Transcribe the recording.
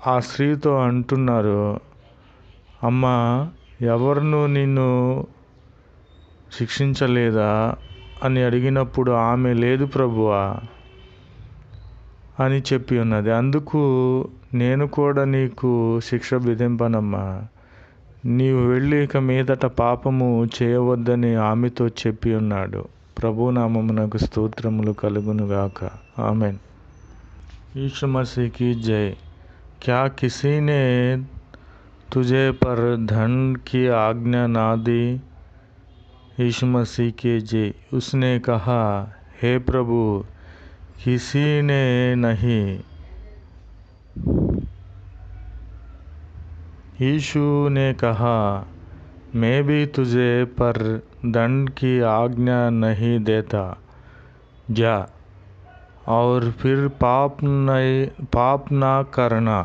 ఆ స్త్రీతో అంటున్నారు, అమ్మా, ఎవరును నిన్ను శిక్షించలేదా అని అడిగినప్పుడు ఆమె, లేదు ప్రభువా అని చెప్పి ఉన్నది. అందుకు నేను కూడా నీకు శిక్ష విధింపనమ్మా, నీవు వెళ్ళి ఇక మీదట పాపము చేయవద్దని ఆమెతో చెప్పి ఉన్నాడు. ప్రభు నామమునకు స్తోత్రములు కలుగునుగాక. ఆమెన్. यीशु मसीह की जय। क्या किसी ने तुझे पर दंड की आज्ञा ना दी? यीशु मसीह की जय। उसने कहा, हे प्रभु, किसी ने नहीं। यीशु ने कहा, मैं भी तुझे पर दंड की आज्ञा नहीं देता। जा और फिर पाप ना करना।